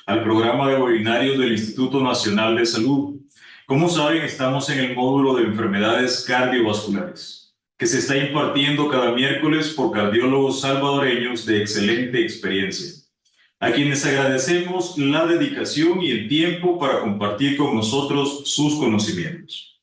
al programa de webinarios del Instituto Nacional de Salud. Como saben, estamos en el módulo de enfermedades cardiovasculares, que se está impartiendo cada miércoles por cardiólogos salvadoreños de excelente experiencia, a quienes agradecemos la dedicación y el tiempo para compartir con nosotros sus conocimientos.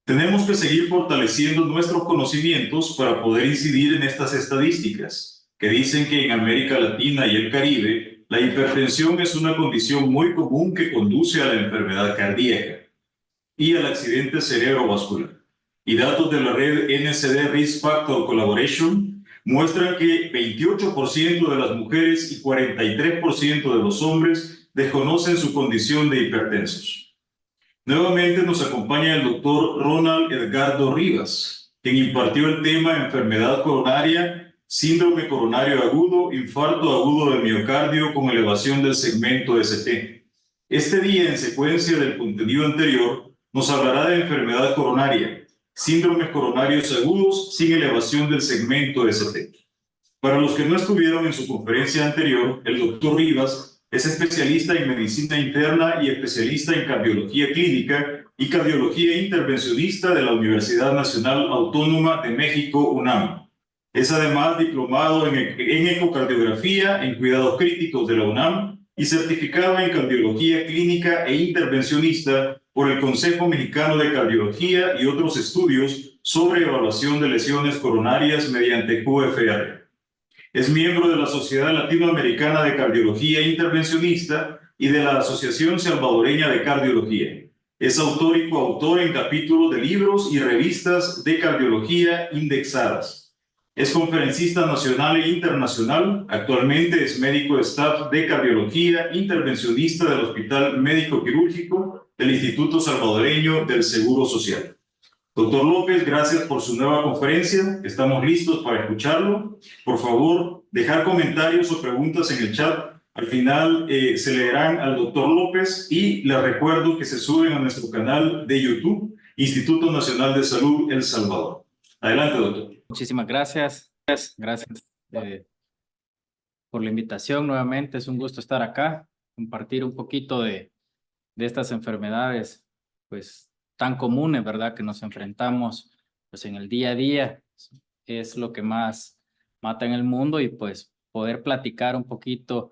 Tenemos que seguir fortaleciendo nuestros conocimientos para poder incidir en estas estadísticas, que dicen que en América Latina y el Caribe, la hipertensión es una condición muy común que conduce a la enfermedad cardíaca y al accidente cerebrovascular. Y datos de la red NCD Risk Factor Collaboration muestran que 28% de las mujeres y 43% de los hombres desconocen su condición de hipertensos. Nuevamente nos acompaña el doctor Ronald Edgardo Rivas, quien impartió el tema enfermedad coronaria, síndrome coronario agudo, infarto agudo del miocardio con elevación del segmento ST. Este día, en secuencia del contenido anterior, nos hablará de enfermedad coronaria, síndromes coronarios agudos sin elevación del segmento ST. Para los que no estuvieron en su conferencia anterior, el doctor Rivas es especialista en medicina interna y especialista en cardiología clínica y cardiología intervencionista de la Universidad Nacional Autónoma de México, UNAM. Es además diplomado en ecocardiografía en cuidados críticos de la UNAM y certificado en cardiología clínica e intervencionista por el Consejo Mexicano de Cardiología y otros estudios sobre evaluación de lesiones coronarias mediante QFR. Es miembro de la Sociedad Latinoamericana de Cardiología Intervencionista y de la Asociación Salvadoreña de Cardiología. Es autor y coautor en capítulos de libros y revistas de cardiología indexadas. Es conferencista nacional e internacional. Actualmente es médico de staff de cardiología intervencionista del Hospital Médico Quirúrgico del Instituto Salvadoreño del Seguro Social. Doctor López, gracias por su nueva conferencia. Estamos listos para escucharlo. Por favor, dejar comentarios o preguntas en el chat. Al final se leerán al doctor López y les recuerdo que se suben a nuestro canal de YouTube, Instituto Nacional de Salud El Salvador. Adelante, doctor. Muchísimas gracias. Gracias por la invitación nuevamente. Es un gusto estar acá, compartir un poquito de estas enfermedades, pues, tan comunes, ¿verdad?, que nos enfrentamos pues en el día a día. Es lo que más mata en el mundo y pues poder platicar un poquito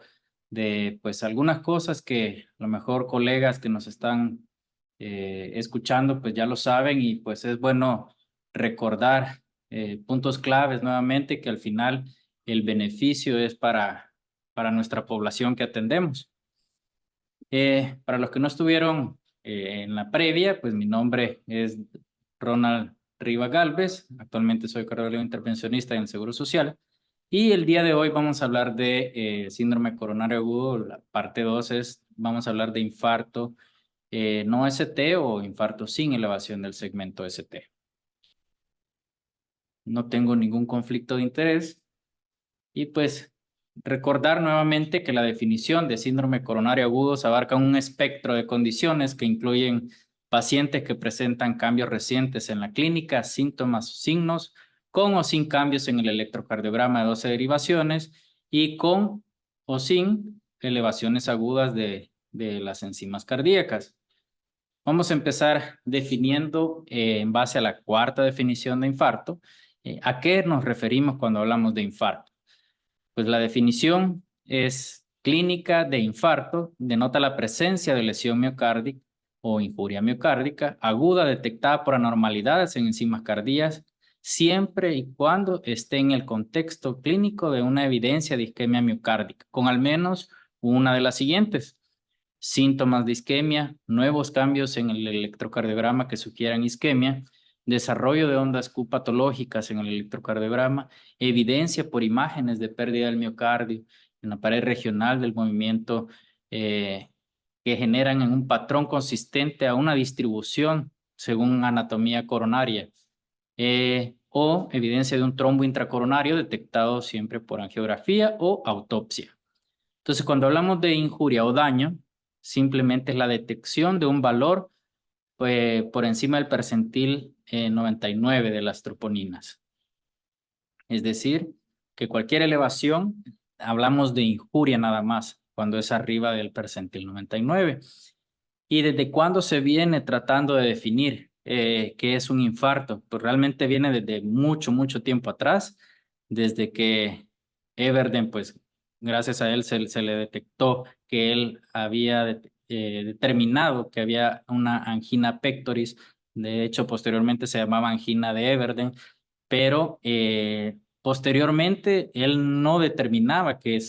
de pues algunas cosas que a lo mejor colegas que nos están escuchando pues ya lo saben, y pues es bueno recordar puntos claves nuevamente, que al final el beneficio es para nuestra población que atendemos. Para los que no estuvieron en la previa, pues mi nombre es Ronald Rivas Galvez. Actualmente soy cardiólogo intervencionista en el Seguro Social. Y el día de hoy vamos a hablar de síndrome coronario agudo. La parte 2 vamos a hablar de infarto no ST o infarto sin elevación del segmento ST. No tengo ningún conflicto de interés. Y pues recordar nuevamente que la definición de síndrome coronario agudo abarca un espectro de condiciones que incluyen pacientes que presentan cambios recientes en la clínica, síntomas o signos, con o sin cambios en el electrocardiograma de 12 derivaciones y con o sin elevaciones agudas de las enzimas cardíacas. Vamos a empezar definiendo en base a la cuarta definición de infarto. ¿A qué nos referimos cuando hablamos de infarto? Pues la definición es clínica de infarto, denota la presencia de lesión miocárdica o injuria miocárdica aguda detectada por anormalidades en enzimas cardíacas, siempre y cuando esté en el contexto clínico de una evidencia de isquemia miocárdica, con al menos una de las siguientes: síntomas de isquemia, nuevos cambios en el electrocardiograma que sugieran isquemia, desarrollo de ondas Q patológicas en el electrocardiograma, evidencia por imágenes de pérdida del miocardio en la pared regional del movimiento que generan en un patrón consistente a una distribución según anatomía coronaria, o evidencia de un trombo intracoronario detectado siempre por angiografía o autopsia. Entonces, cuando hablamos de injuria o daño, simplemente es la detección de un valor por encima del percentil 99 de las troponinas. Es decir, que cualquier elevación, hablamos de injuria nada más. cuando es arriba del percentil 99. ¿Y desde cuándo se viene tratando de definir qué es un infarto? Pues realmente viene desde mucho, mucho tiempo atrás, desde que Everden, pues gracias a él se le detectó que él había determinado que había una angina pectoris. De hecho, posteriormente se llamaba angina de Everden, pero posteriormente él no determinaba que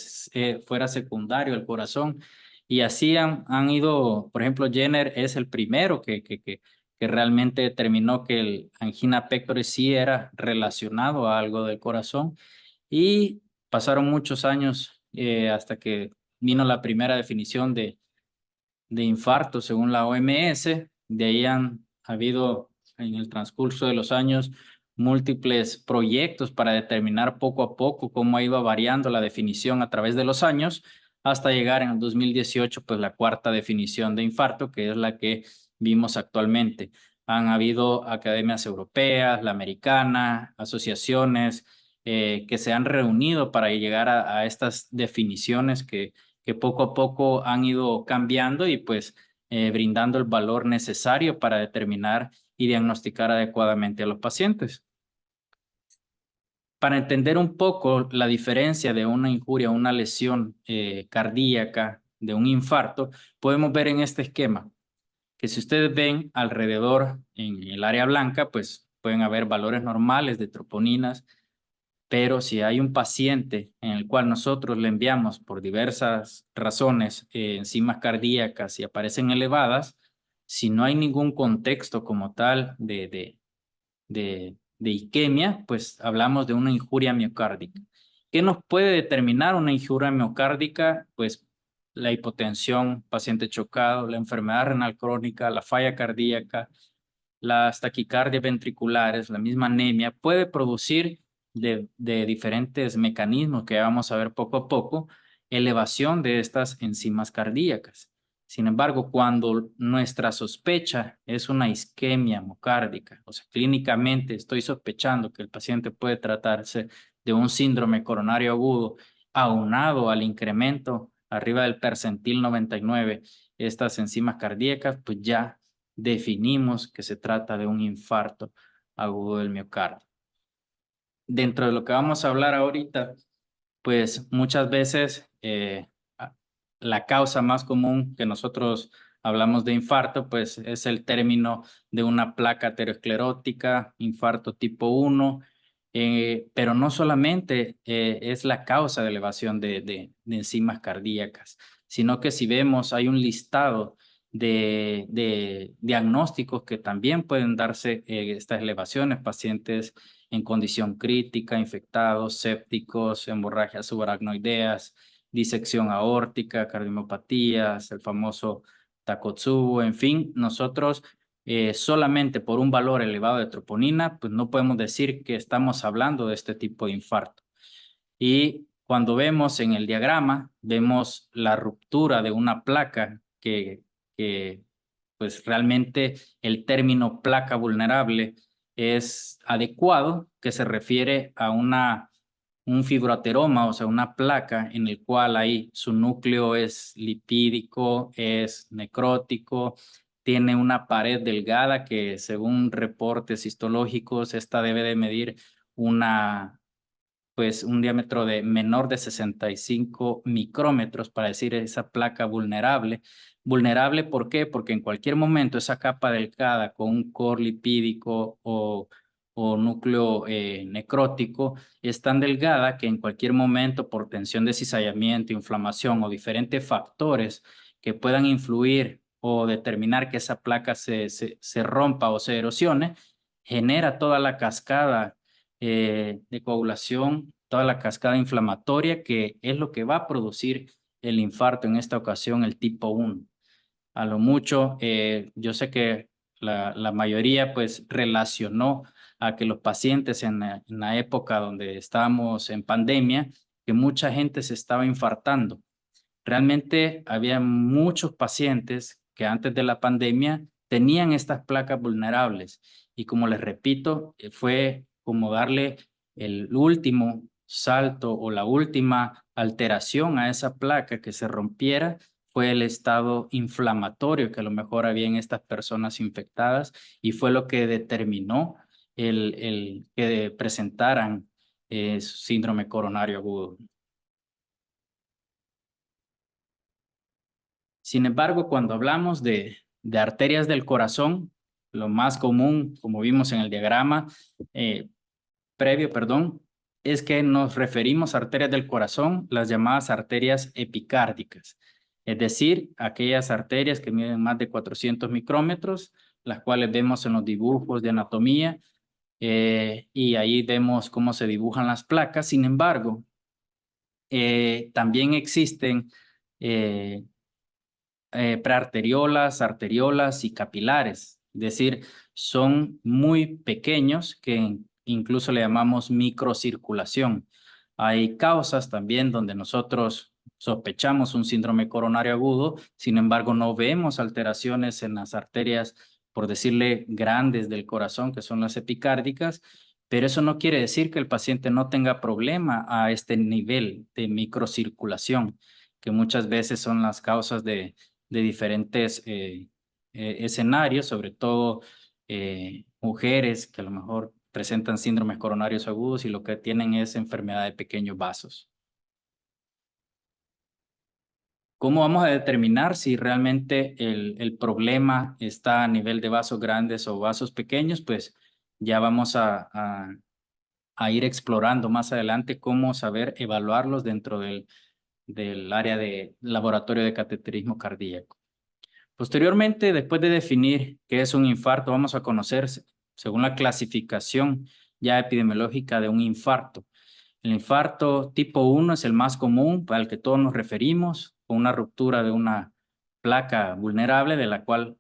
fuera secundario al corazón. Y así han ido, por ejemplo, Jenner es el primero que realmente determinó que el angina pectoris sí era relacionado a algo del corazón. Y pasaron muchos años hasta que vino la primera definición de infarto según la OMS. De ahí han habido en el transcurso de los años múltiples proyectos para determinar poco a poco cómo iba variando la definición a través de los años, hasta llegar en el 2018, pues la cuarta definición de infarto, que es la que vimos actualmente. Han habido academias europeas, la americana, asociaciones que se han reunido para llegar a estas definiciones que poco a poco han ido cambiando y pues brindando el valor necesario para determinar y diagnosticar adecuadamente a los pacientes. Para entender un poco la diferencia de una injuria, una lesión cardíaca, de un infarto, podemos ver en este esquema que si ustedes ven alrededor en el área blanca, pues pueden haber valores normales de troponinas, pero si hay un paciente en el cual nosotros le enviamos por diversas razones enzimas cardíacas y aparecen elevadas, si no hay ningún contexto como tal de isquemia, pues hablamos de una injuria miocárdica. ¿Qué nos puede determinar una injuria miocárdica? Pues la hipotensión, paciente chocado, la enfermedad renal crónica, la falla cardíaca, las taquicardias ventriculares, la misma anemia, puede producir de diferentes mecanismos que vamos a ver poco a poco, elevación de estas enzimas cardíacas. Sin embargo, cuando nuestra sospecha es una isquemia miocárdica, o sea, clínicamente estoy sospechando que el paciente puede tratarse de un síndrome coronario agudo aunado al incremento arriba del percentil 99, estas enzimas cardíacas, pues ya definimos que se trata de un infarto agudo del miocardio. Dentro de lo que vamos a hablar ahorita, pues muchas veces la causa más común que nosotros hablamos de infarto, pues es el término de una placa aterosclerótica, infarto tipo 1, pero no solamente es la causa de elevación de enzimas cardíacas, sino que si vemos hay un listado de diagnósticos que también pueden darse estas elevaciones, pacientes en condición crítica, infectados, sépticos, hemorragias subaracnoideas, disección aórtica, cardiomiopatías, el famoso Takotsubo, en fin, nosotros solamente por un valor elevado de troponina, pues no podemos decir que estamos hablando de este tipo de infarto. Y cuando vemos en el diagrama, vemos la ruptura de una placa que pues realmente el término placa vulnerable es adecuado, que se refiere a un fibroateroma, o sea, una placa en el cual ahí su núcleo es lipídico, es necrótico, tiene una pared delgada que según reportes histológicos, esta debe de medir pues un diámetro de menor de 65 micrómetros para decir esa placa vulnerable. Vulnerable, ¿por qué? Porque en cualquier momento esa capa delgada con un core lipídico o núcleo necrótico es tan delgada que en cualquier momento por tensión de cizallamiento, inflamación o diferentes factores que puedan influir o determinar que esa placa se rompa o se erosione, genera toda la cascada de coagulación, toda la cascada inflamatoria que es lo que va a producir el infarto, en esta ocasión el tipo 1. A lo mucho, yo sé que la mayoría pues relacionó a que los pacientes en la época donde estábamos en pandemia, que mucha gente se estaba infartando. Realmente había muchos pacientes que antes de la pandemia tenían estas placas vulnerables y como les repito, fue como darle el último salto o la última alteración a esa placa que se rompiera fue el estado inflamatorio que a lo mejor había en estas personas infectadas y fue lo que determinó el que presentaran síndrome coronario agudo. Sin embargo, cuando hablamos de arterias del corazón, lo más común, como vimos en el diagrama previo, es que nos referimos a arterias del corazón, las llamadas arterias epicárdicas, es decir, aquellas arterias que miden más de 400 micrómetros, las cuales vemos en los dibujos de anatomía, y ahí vemos cómo se dibujan las placas. Sin embargo, también existen prearteriolas, arteriolas y capilares, es decir, son muy pequeños que incluso le llamamos microcirculación. Hay causas también donde nosotros sospechamos un síndrome coronario agudo, sin embargo no vemos alteraciones en las arterias, por decirle, grandes del corazón, que son las epicárdicas, pero eso no quiere decir que el paciente no tenga problema a este nivel de microcirculación, que muchas veces son las causas de diferentes escenarios, sobre todo mujeres que a lo mejor presentan síndromes coronarios agudos y lo que tienen es enfermedad de pequeños vasos. ¿Cómo vamos a determinar si realmente el problema está a nivel de vasos grandes o vasos pequeños? Pues ya vamos a ir explorando más adelante cómo saber evaluarlos dentro del área de laboratorio de cateterismo cardíaco. Posteriormente, después de definir qué es un infarto, vamos a conocer, según la clasificación ya epidemiológica de un infarto. El infarto tipo 1 es el más común, al que todos nos referimos, con una ruptura de una placa vulnerable de la cual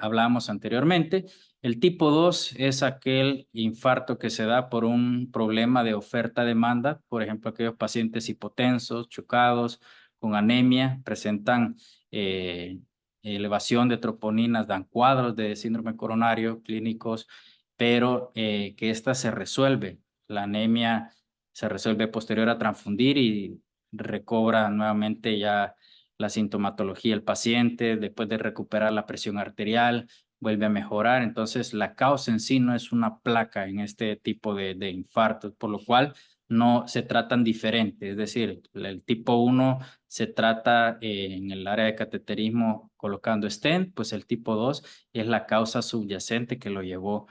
hablamos anteriormente. El tipo 2 es aquel infarto que se da por un problema de oferta-demanda, por ejemplo, aquellos pacientes hipotensos, chocados, con anemia, presentan elevación de troponinas, dan cuadros de síndrome coronario clínicos, pero que esta se resuelve. La anemia se resuelve posterior a transfundir y recobra nuevamente ya la sintomatología del paciente, después de recuperar la presión arterial, vuelve a mejorar. Entonces, la causa en sí no es una placa en este tipo de infartos, por lo cual no se tratan diferentes. Es decir, el tipo 1 se trata en el área de cateterismo colocando stent, pues el tipo 2 es la causa subyacente que lo llevó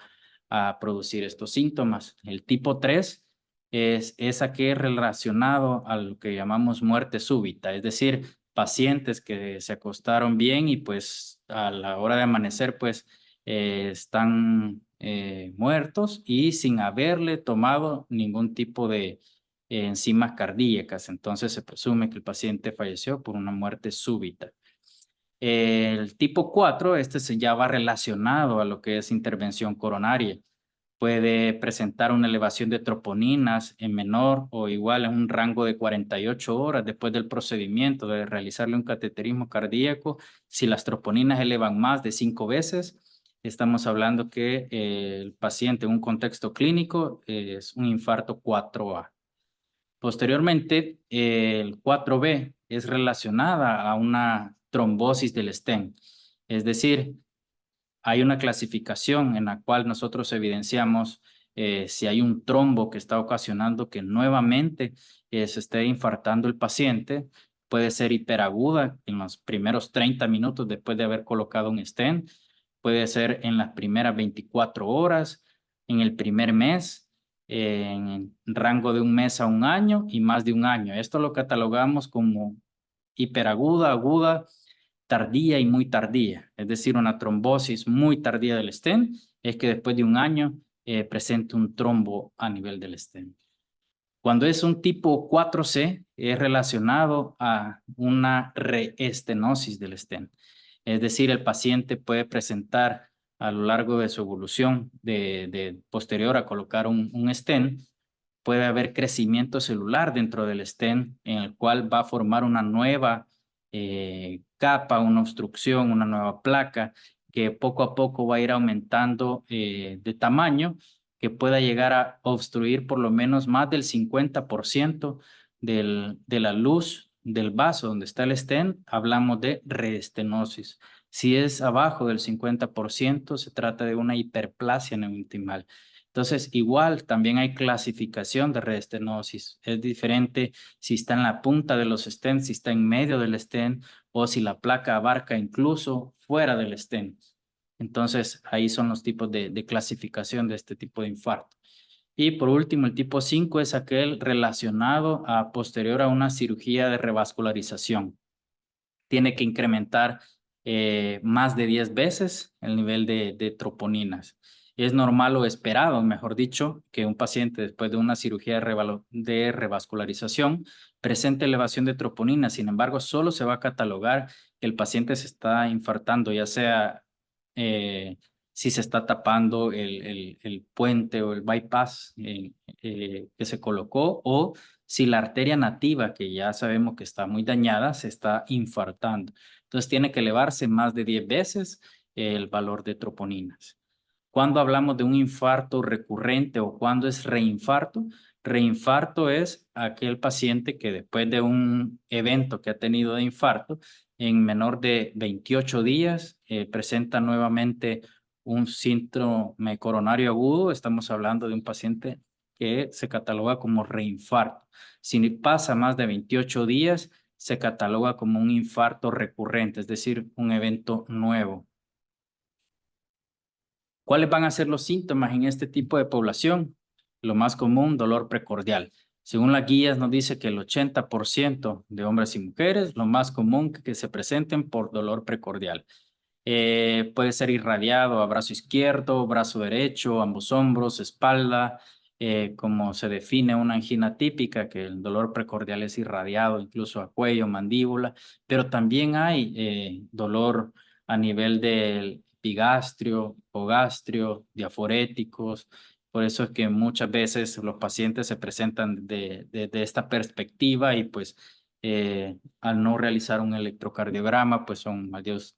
a producir estos síntomas. El tipo 3 es aquel relacionado a lo que llamamos muerte súbita, es decir, pacientes que se acostaron bien y pues a la hora de amanecer pues están muertos y sin haberle tomado ningún tipo de enzimas cardíacas. Entonces se presume que el paciente falleció por una muerte súbita. El tipo 4, este ya va relacionado a lo que es intervención coronaria. Puede presentar una elevación de troponinas en menor o igual en un rango de 48 horas después del procedimiento de realizarle un cateterismo cardíaco. Si las troponinas elevan más de 5 veces, estamos hablando que el paciente en un contexto clínico es un infarto 4A. Posteriormente, el 4B es relacionada a una trombosis del stent, es decir, hay una clasificación en la cual nosotros evidenciamos si hay un trombo que está ocasionando que nuevamente se esté infartando el paciente. Puede ser hiperaguda en los primeros 30 minutos después de haber colocado un stent. Puede ser en las primeras 24 horas, en el primer mes, en rango de un mes a un año y más de un año. Esto lo catalogamos como hiperaguda, aguda, tardía y muy tardía, es decir, una trombosis muy tardía del stent es que después de un año presente un trombo a nivel del stent. Cuando es un tipo 4C es relacionado a una reestenosis del stent, es decir, el paciente puede presentar a lo largo de su evolución de posterior a colocar un stent, puede haber crecimiento celular dentro del stent en el cual va a formar una nueva capa, una obstrucción, una nueva placa que poco a poco va a ir aumentando de tamaño, que pueda llegar a obstruir por lo menos más del 50% de la luz del vaso donde está el stent, hablamos de reestenosis. Si es abajo del 50%, se trata de una hiperplasia neointimal. Entonces, igual también hay clasificación de reestenosis. Es diferente si está en la punta de los stents, si está en medio del stent o si la placa abarca incluso fuera del stent. Entonces, ahí son los tipos de clasificación de este tipo de infarto. Y por último, el tipo 5 es aquel relacionado a posterior a una cirugía de revascularización. Tiene que incrementar más de 10 veces el nivel de troponinas. Es normal o esperado, mejor dicho, que un paciente después de una cirugía de revascularización presente elevación de troponina. Sin embargo, solo se va a catalogar que el paciente se está infartando, ya sea si se está tapando el puente o el bypass que se colocó, o si la arteria nativa, que ya sabemos que está muy dañada, se está infartando. Entonces tiene que elevarse más de 10 veces el valor de troponinas. Cuando hablamos de un infarto recurrente o cuando es reinfarto, reinfarto es aquel paciente que después de un evento que ha tenido de infarto, en menor de 28 días, presenta nuevamente un síndrome coronario agudo. Estamos hablando de un paciente que se cataloga como reinfarto. Si pasa más de 28 días, se cataloga como un infarto recurrente, es decir, un evento nuevo. ¿Cuáles van a ser los síntomas en este tipo de población? Lo más común, dolor precordial. Según las guías nos dice que el 80% de hombres y mujeres, lo más común que se presenten por dolor precordial. Puede ser irradiado a brazo izquierdo, brazo derecho, ambos hombros, espalda, como se define una angina típica, que el dolor precordial es irradiado incluso a cuello, mandíbula, pero también hay dolor a nivel del epigastrio, hipogastrio, diaforéticos. Por eso es que muchas veces los pacientes se presentan de esta perspectiva y pues al no realizar un electrocardiograma, pues son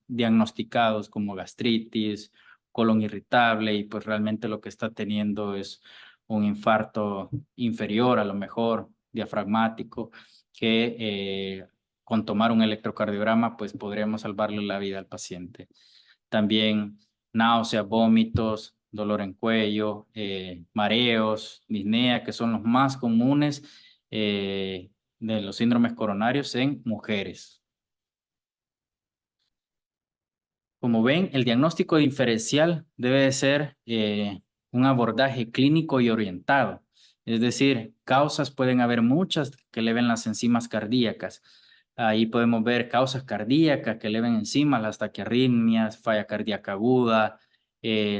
diagnosticados como gastritis, colon irritable y pues realmente lo que está teniendo es un infarto inferior, a lo mejor diafragmático, que con tomar un electrocardiograma pues podríamos salvarle la vida al paciente. También náuseas, vómitos, dolor en cuello, mareos, disnea, que son los más comunes de los síndromes coronarios en mujeres. Como ven, el diagnóstico diferencial debe de ser un abordaje clínico y orientado. Es decir, causas pueden haber muchas que eleven las enzimas cardíacas. Ahí podemos ver causas cardíacas que eleven enzimas, las taquiarritmias, falla cardíaca aguda,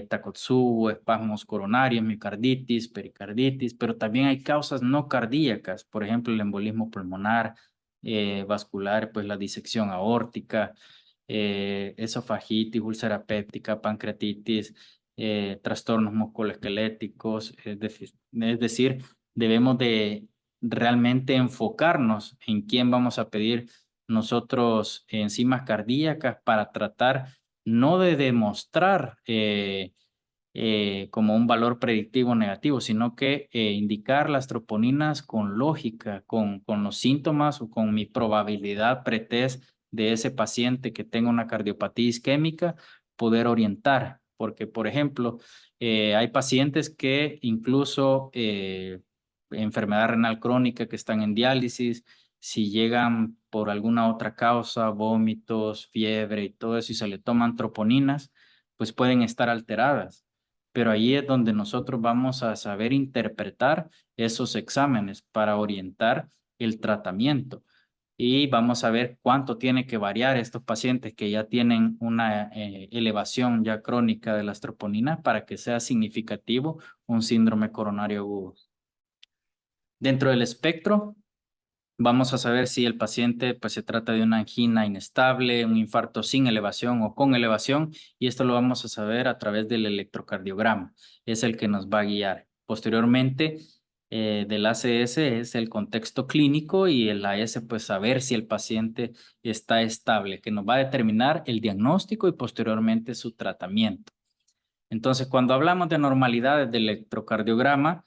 Takotsubo, espasmos coronarios, miocarditis, pericarditis, pero también hay causas no cardíacas, por ejemplo, el embolismo pulmonar, vascular, pues la disección aórtica, esofagitis, úlcera péptica, pancreatitis, trastornos musculoesqueléticos, es decir, debemos de realmente enfocarnos en quién vamos a pedir nosotros enzimas cardíacas para tratar no de demostrar como un valor predictivo negativo, sino que indicar las troponinas con lógica, con los síntomas o con mi probabilidad pretest de ese paciente que tenga una cardiopatía isquémica, poder orientar. Porque, por ejemplo, hay pacientes que incluso enfermedad renal crónica que están en diálisis, si llegan por alguna otra causa, vómitos, fiebre y todo eso, y se le toman troponinas, pues pueden estar alteradas. Pero ahí es donde nosotros vamos a saber interpretar esos exámenes para orientar el tratamiento. Y vamos a ver cuánto tiene que variar estos pacientes que ya tienen una elevación ya crónica de las troponinas para que sea significativo un síndrome coronario agudo. Dentro del espectro, vamos a saber si el paciente pues, se trata de una angina inestable, un infarto sin elevación o con elevación, y esto lo vamos a saber a través del electrocardiograma. Es el que nos va a guiar. Posteriormente, del ACS es el contexto clínico y el AS pues saber si el paciente está estable, que nos va a determinar el diagnóstico y posteriormente su tratamiento. Entonces, cuando hablamos de normalidades del electrocardiograma,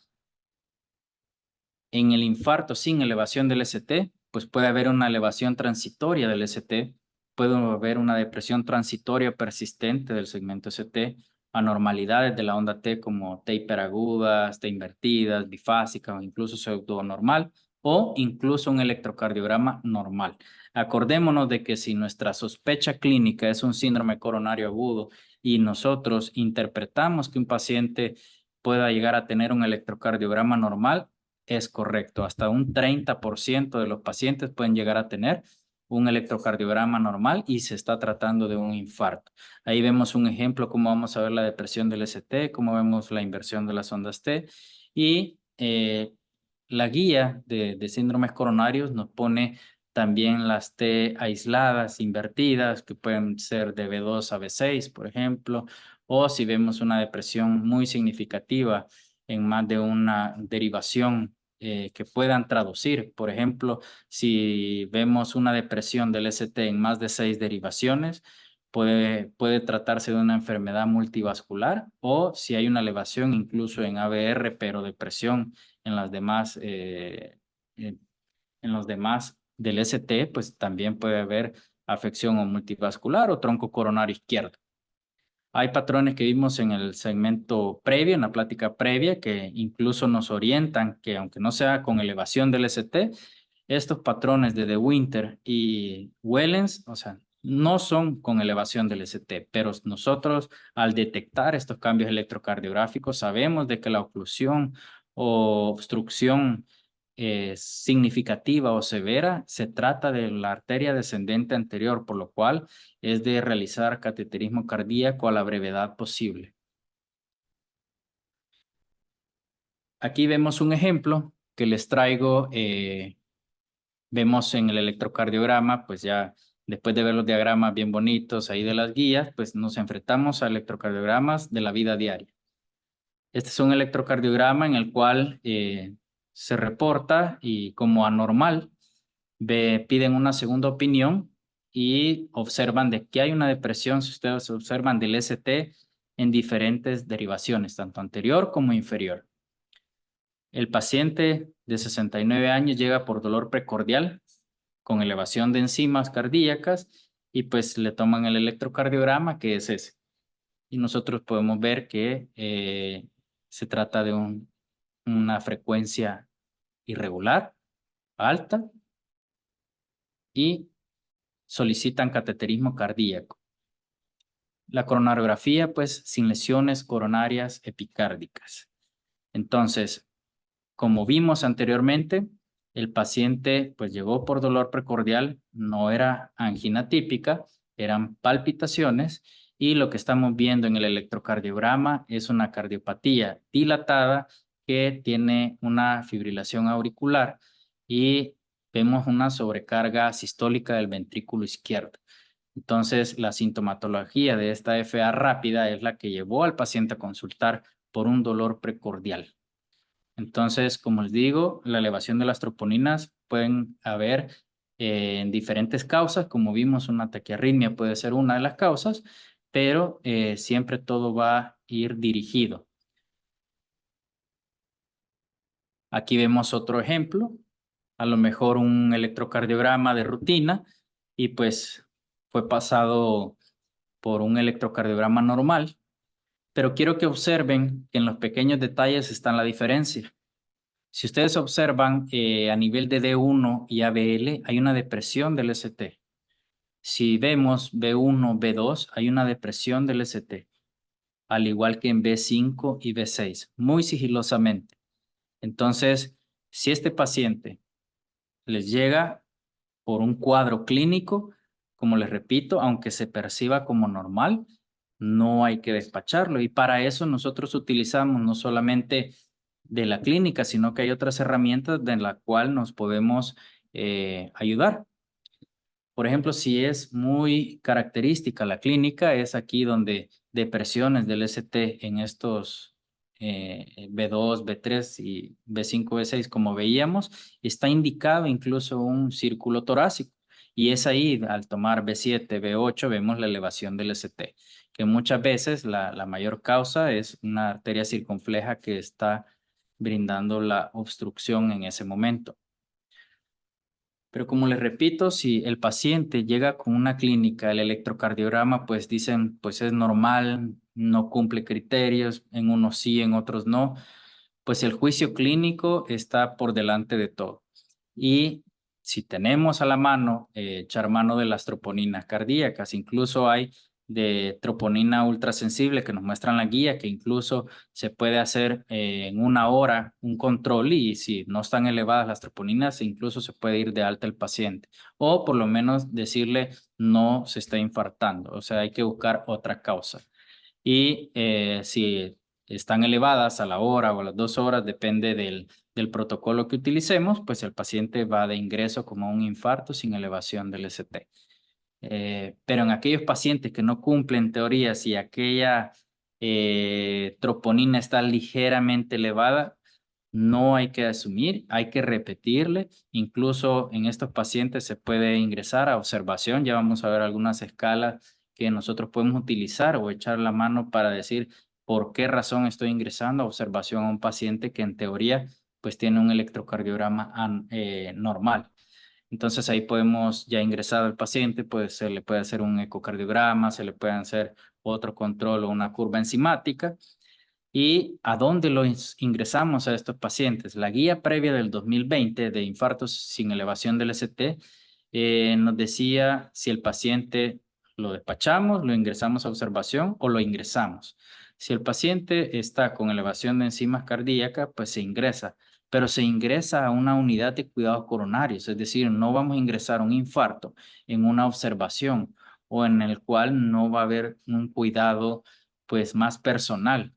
en el infarto sin elevación del ST, pues puede haber una elevación transitoria del ST, puede haber una depresión transitoria persistente del segmento ST, anormalidades de la onda T como T hiperagudas, T invertidas, bifásicas o incluso pseudonormal, o incluso un electrocardiograma normal. Acordémonos de que si nuestra sospecha clínica es un síndrome coronario agudo y nosotros interpretamos que un paciente pueda llegar a tener un electrocardiograma normal, es correcto. Hasta un 30% de los pacientes pueden llegar a tener un electrocardiograma normal y se está tratando de un infarto. Ahí vemos un ejemplo, cómo vamos a ver la depresión del ST, cómo vemos la inversión de las ondas T y la guía de síndromes coronarios nos pone también las T aisladas, invertidas, que pueden ser de B2 a B6, por ejemplo, o si vemos una depresión muy significativa en más de una derivación que puedan traducir. Por ejemplo, si vemos una depresión del ST en más de 6 derivaciones, puede tratarse de una enfermedad multivascular o si hay una elevación incluso en ABR, pero depresión en las demás, en los demás del ST, pues también puede haber afección o multivascular o tronco coronario izquierdo. Hay patrones que vimos en el segmento previo, en la plática previa, que incluso nos orientan que aunque no sea con elevación del ST, estos patrones de De Winter y Wellens, o sea, no son con elevación del ST, pero nosotros al detectar estos cambios electrocardiográficos sabemos de que la oclusión o obstrucción significativa o severa se trata de la arteria descendente anterior, por lo cual es de realizar cateterismo cardíaco a la brevedad posible. Aquí vemos un ejemplo que les traigo. Vemos en el electrocardiograma, pues ya después de ver los diagramas bien bonitos ahí de las guías, pues nos enfrentamos a electrocardiogramas de la vida diaria. Este es un electrocardiograma en el cual se reporta y como anormal piden una segunda opinión y observan de que hay una depresión, si ustedes observan del ST en diferentes derivaciones, tanto anterior como inferior. El paciente de 69 años llega por dolor precordial con elevación de enzimas cardíacas y pues le toman el electrocardiograma que es ese. Y nosotros podemos ver que se trata de una frecuencia irregular, alta, y solicitan cateterismo cardíaco. La coronariografía, pues, sin lesiones coronarias epicárdicas. Entonces, como vimos anteriormente, el paciente, pues, llegó por dolor precordial, no era angina típica, eran palpitaciones, y lo que estamos viendo en el electrocardiograma es una cardiopatía dilatada que tiene una fibrilación auricular y vemos una sobrecarga sistólica del ventrículo izquierdo. Entonces, la sintomatología de esta FA rápida es la que llevó al paciente a consultar por un dolor precordial. Entonces, como les digo, la elevación de las troponinas pueden haber en diferentes causas. Como vimos, una taquiarritmia puede ser una de las causas, pero siempre todo va a ir dirigido. Aquí vemos otro ejemplo, a lo mejor un electrocardiograma de rutina y pues fue pasado por un electrocardiograma normal, pero quiero que observen que en los pequeños detalles está la diferencia. Si ustedes observan a nivel de D1 y ABL hay una depresión del ST. Si vemos B1, B2 hay una depresión del ST, al igual que en B5 y B6, muy sigilosamente. Entonces, si este paciente les llega por un cuadro clínico, como les repito, aunque se perciba como normal, no hay que despacharlo. Y para eso nosotros utilizamos no solamente de la clínica, sino que hay otras herramientas de las cuales nos podemos ayudar. Por ejemplo, si es muy característica la clínica, es aquí donde depresiones del ST en estos B2, B3 y B5, B6, como veíamos, está indicado incluso un círculo torácico. Y es ahí, al tomar B7, B8, vemos la elevación del ST, que muchas veces la mayor causa es una arteria circunfleja que está brindando la obstrucción en ese momento. Pero como les repito, si el paciente llega con una clínica, el electrocardiograma, pues dicen, pues es normal, no cumple criterios, en unos sí, en otros no, pues el juicio clínico está por delante de todo. Y si tenemos a la mano, echar mano de las troponinas cardíacas, incluso hay de troponina ultrasensible que nos muestran la guía, que incluso se puede hacer en una hora un control y si no están elevadas las troponinas, incluso se puede ir de alta el paciente o por lo menos decirle no se está infartando, o sea, hay que buscar otra causa. Y si están elevadas a la hora o a las 2 horas, depende del protocolo que utilicemos, pues el paciente va de ingreso como un infarto sin elevación del ST. Pero en aquellos pacientes que no cumplen teorías y aquella troponina está ligeramente elevada, no hay que asumir, hay que repetirle. Incluso en estos pacientes se puede ingresar a observación. Ya vamos a ver algunas escalas que nosotros podemos utilizar o echar la mano para decir por qué razón estoy ingresando a observación a un paciente que en teoría pues tiene un electrocardiograma normal. Entonces ahí podemos ya ingresar al paciente, pues se le puede hacer un ecocardiograma, se le puede hacer otro control o una curva enzimática. ¿Y a dónde los ingresamos a estos pacientes? La guía previa del 2020 de infartos sin elevación del ST nos decía si el paciente lo despachamos, lo ingresamos a observación o lo ingresamos. Si el paciente está con elevación de enzimas cardíacas, pues se ingresa, pero se ingresa a una unidad de cuidados coronarios, es decir, no vamos a ingresar un infarto en una observación o en el cual no va a haber un cuidado pues más personal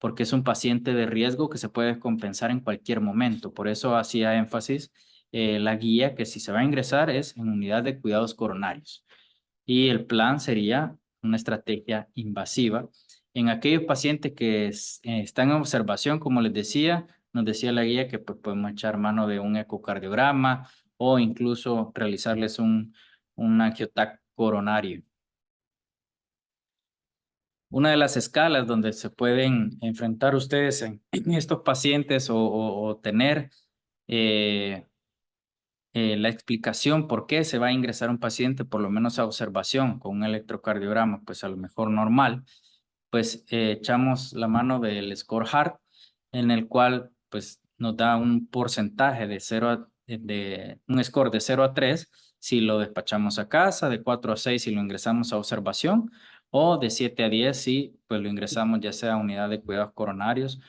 porque es un paciente de riesgo que se puede descompensar en cualquier momento. Por eso hacía énfasis la guía que si se va a ingresar es en unidad de cuidados coronarios. Y el plan sería una estrategia invasiva. En aquellos pacientes que están en observación, como les decía, nos decía la guía que pues, podemos echar mano de un ecocardiograma o incluso realizarles un angiotac coronario. Una de las escalas donde se pueden enfrentar ustedes en estos pacientes o tener eh, la explicación por qué se va a ingresar un paciente, por lo menos a observación con un electrocardiograma, pues a lo mejor normal, pues echamos la mano del score HART, en el cual pues nos da un porcentaje de un score de 0 a 3 si lo despachamos a casa, de 4 a 6 si lo ingresamos a observación o de 7 a 10 si pues lo ingresamos ya sea a unidad de cuidados coronarios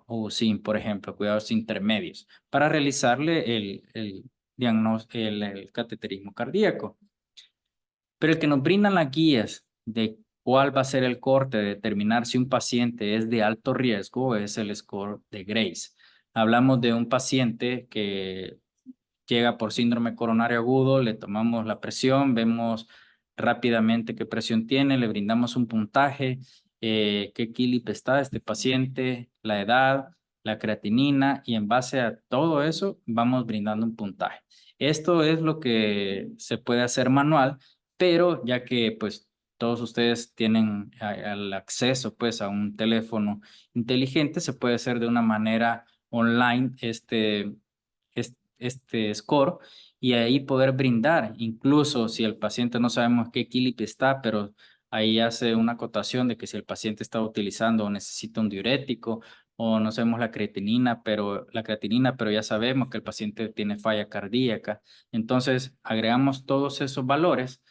o sin, por ejemplo, cuidados intermedios para realizarle el cateterismo cardíaco. Pero el que nos brindan las guías de cuál va a ser el corte, de determinar si un paciente es de alto riesgo, es el score de Grace. Hablamos de un paciente que llega por síndrome coronario agudo, le tomamos la presión, vemos rápidamente qué presión tiene, le brindamos un puntaje, qué KILIP está este paciente, la edad, la creatinina y en base a todo eso vamos brindando un puntaje. Esto es lo que se puede hacer manual, pero ya que pues todos ustedes tienen el acceso pues a un teléfono inteligente, se puede hacer de una manera online este score y ahí poder brindar, incluso si el paciente no sabemos qué KILIP está, pero ahí hace una acotación de que si el paciente está utilizando o necesita un diurético o no sabemos la creatinina, pero ya sabemos que el paciente tiene falla cardíaca. Entonces agregamos todos esos valores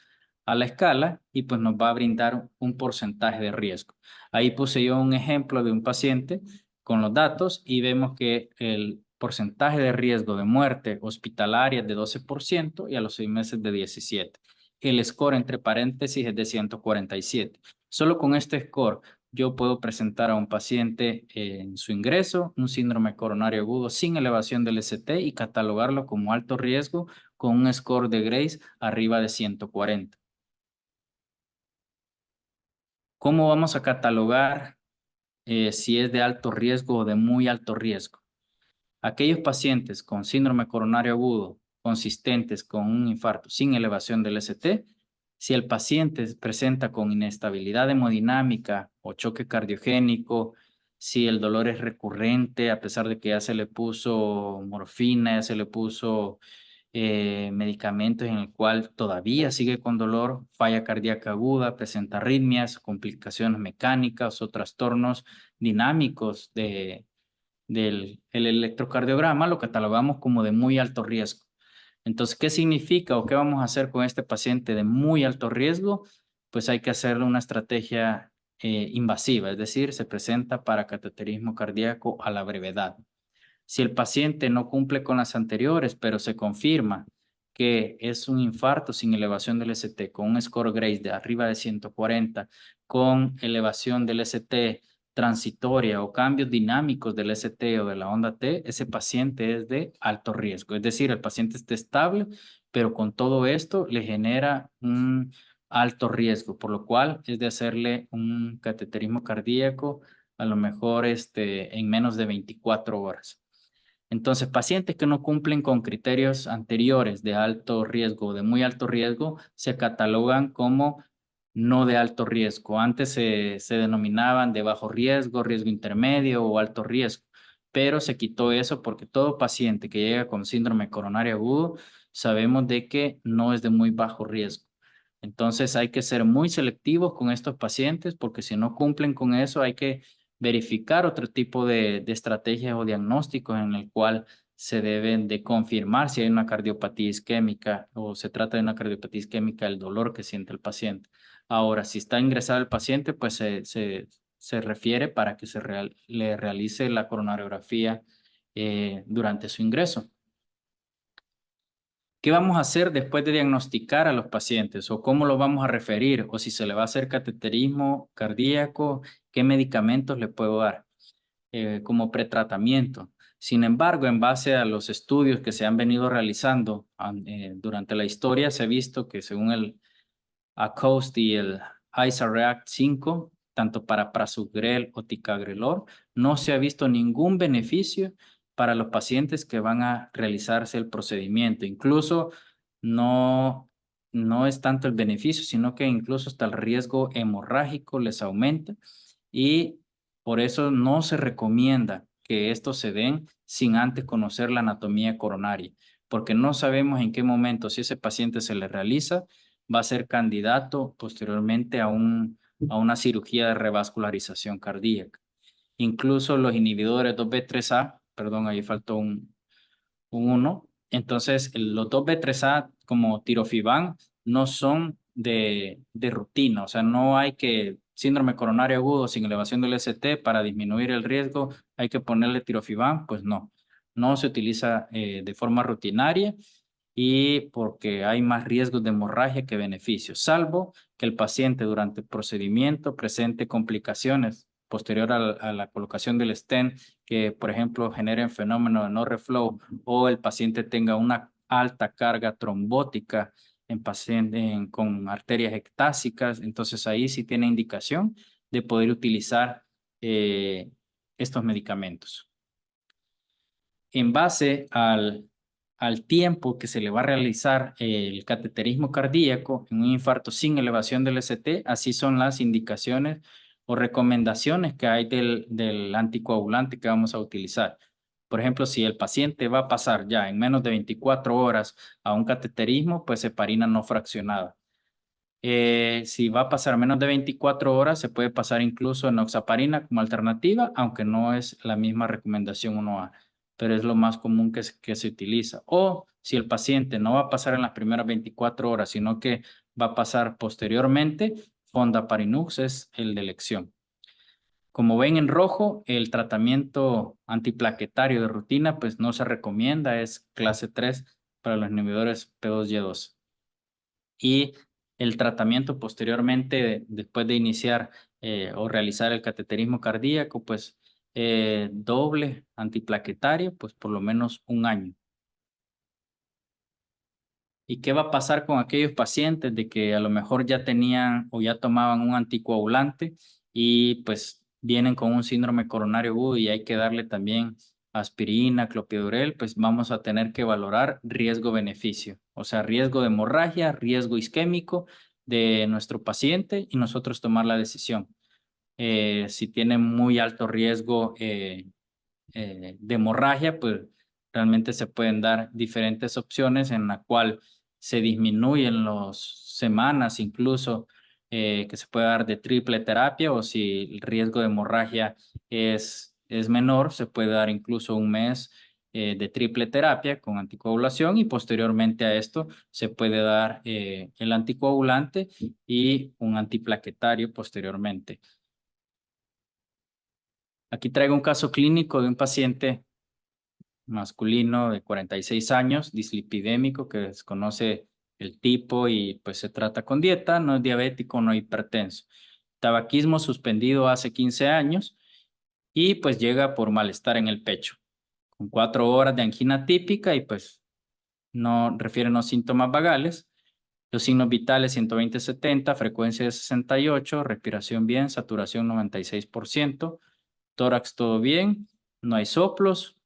a la escala y pues nos va a brindar un porcentaje de riesgo. Ahí puse yo un ejemplo de un paciente con los datos y vemos que el porcentaje de riesgo de muerte hospitalaria es de 12% y a los 6 meses de 17%. El score entre paréntesis es de 147. Solo con este score yo puedo presentar a un paciente en su ingreso un síndrome coronario agudo sin elevación del ST y catalogarlo como alto riesgo con un score de Grace arriba de 140. ¿Cómo vamos a catalogar si es de alto riesgo o de muy alto riesgo? Aquellos pacientes con síndrome coronario agudo consistentes con un infarto sin elevación del ST, si el paciente presenta con inestabilidad hemodinámica o choque cardiogénico, si el dolor es recurrente, a pesar de que ya se le puso morfina, ya se le puso medicamentos en el cual todavía sigue con dolor, falla cardíaca aguda, presenta arritmias, complicaciones mecánicas o trastornos dinámicos del electrocardiograma, lo catalogamos como de muy alto riesgo. Entonces, ¿qué significa o qué vamos a hacer con este paciente de muy alto riesgo? Pues hay que hacerle una estrategia invasiva, es decir, se presenta para cateterismo cardíaco a la brevedad. Si el paciente no cumple con las anteriores, pero se confirma que es un infarto sin elevación del ST, con un score Grace de arriba de 140, con elevación del ST transitoria o cambios dinámicos del ST o de la onda T, ese paciente es de alto riesgo. Es decir, el paciente está estable, pero con todo esto le genera un alto riesgo, por lo cual es de hacerle un cateterismo cardíaco a lo mejor en menos de 24 horas. Entonces, pacientes que no cumplen con criterios anteriores de alto riesgo o de muy alto riesgo se catalogan como no de alto riesgo. Antes se denominaban de bajo riesgo, riesgo intermedio o alto riesgo, pero se quitó eso porque todo paciente que llega con síndrome coronario agudo sabemos de que no es de muy bajo riesgo. Entonces hay que ser muy selectivos con estos pacientes porque si no cumplen con eso hay que verificar otro tipo de estrategias o diagnósticos en el cual se deben de confirmar si hay una cardiopatía isquémica o se trata de una cardiopatía isquémica, el dolor que siente el paciente. Ahora, si está ingresado el paciente, pues se refiere para que le realice la coronariografía durante su ingreso. ¿Qué vamos a hacer después de diagnosticar a los pacientes o cómo lo vamos a referir o si se le va a hacer cateterismo cardíaco, qué medicamentos le puedo dar como pretratamiento? Sin embargo, en base a los estudios que se han venido realizando durante la historia, se ha visto que según el ACOST y el ICER-React 5, tanto para prasugrel o ticagrelor, no se ha visto ningún beneficio para los pacientes que van a realizarse el procedimiento. Incluso no es tanto el beneficio, sino que incluso hasta el riesgo hemorrágico les aumenta y por eso no se recomienda que estos se den sin antes conocer la anatomía coronaria, porque no sabemos en qué momento, si ese paciente se le realiza, va a ser candidato posteriormente a una cirugía de revascularización cardíaca. Incluso los inhibidores 2B3A, perdón, ahí faltó un 1. Entonces, los 2B3A como tirofiban no son de rutina, o sea, no hay que síndrome coronario agudo sin elevación del ST para disminuir el riesgo, hay que ponerle tirofiban, pues no se utiliza de forma rutinaria y porque hay más riesgos de hemorragia que beneficios, salvo que el paciente durante el procedimiento presente complicaciones posterior a la colocación del stent que, por ejemplo, generen fenómeno de no reflow o el paciente tenga una alta carga trombótica en pacientes con arterias ectásicas, entonces ahí sí tiene indicación de poder utilizar estos medicamentos. En base al tiempo que se le va a realizar el cateterismo cardíaco en un infarto sin elevación del ST, así son las indicaciones o recomendaciones que hay del anticoagulante que vamos a utilizar. Por ejemplo, si el paciente va a pasar ya en menos de 24 horas a un cateterismo, pues heparina no fraccionada. Si va a pasar menos de 24 horas, se puede pasar incluso enoxaparina como alternativa, aunque no es la misma recomendación 1A, pero es lo más común que se utiliza. O si el paciente no va a pasar en las primeras 24 horas, sino que va a pasar posteriormente, fondaparinux es el de elección. Como ven en rojo, el tratamiento antiplaquetario de rutina pues no se recomienda, es clase 3 para los inhibidores P2Y2. Y el tratamiento posteriormente, después de iniciar o realizar el cateterismo cardíaco, pues doble antiplaquetario, pues por lo menos un año. ¿Y qué va a pasar con aquellos pacientes de que a lo mejor ya tenían o ya tomaban un anticoagulante y pues vienen con un síndrome coronario agudo y hay que darle también aspirina, clopidogrel, pues vamos a tener que valorar riesgo-beneficio, o sea, riesgo de hemorragia, riesgo isquémico de nuestro paciente y nosotros tomar la decisión. Si tiene muy alto riesgo de hemorragia, pues realmente se pueden dar diferentes opciones en la cual se disminuyen las semanas incluso que se puede dar de triple terapia, o si el riesgo de hemorragia es menor, se puede dar incluso un mes de triple terapia con anticoagulación, y posteriormente a esto se puede dar el anticoagulante y un antiplaquetario posteriormente. Aquí traigo un caso clínico de un paciente masculino de 46 años, dislipidémico, que desconoce el tipo y pues se trata con dieta, no es diabético, no hipertenso. Tabaquismo suspendido hace 15 años y pues llega por malestar en el pecho, con 4 horas de angina típica y pues no refieren los síntomas vagales. Los signos vitales 120/70, frecuencia de 68, respiración bien, saturación 96%, tórax todo bien, no hay soplos.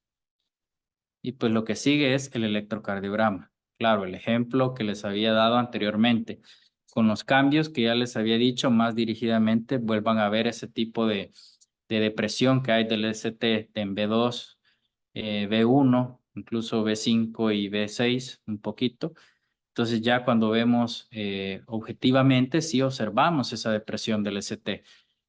Y pues lo que sigue es el electrocardiograma. Claro, el ejemplo que les había dado anteriormente. Con los cambios que ya les había dicho, más dirigidamente vuelvan a ver ese tipo de depresión que hay del ST en B2, B1, incluso B5 y B6 un poquito. Entonces ya cuando vemos objetivamente, sí observamos esa depresión del ST.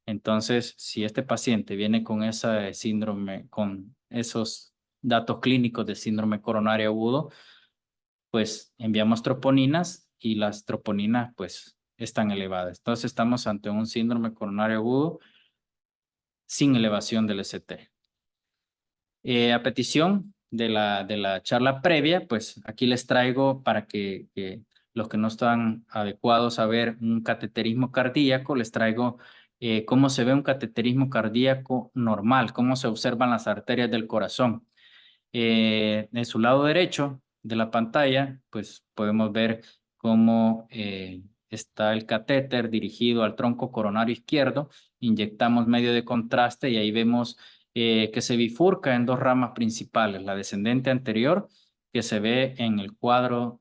Entonces, si este paciente viene con ese síndrome, con esos datos clínicos de síndrome coronario agudo, pues enviamos troponinas y las troponinas pues están elevadas. Entonces estamos ante un síndrome coronario agudo sin elevación del ST. A petición de la charla previa, pues aquí les traigo para que los que no están adecuados a ver un cateterismo cardíaco, les traigo cómo se ve un cateterismo cardíaco normal, cómo se observan las arterias del corazón. En su lado derecho de la pantalla, pues podemos ver cómo está el catéter dirigido al tronco coronario izquierdo. Inyectamos medio de contraste y ahí vemos que se bifurca en dos ramas principales, la descendente anterior, que se ve en el cuadro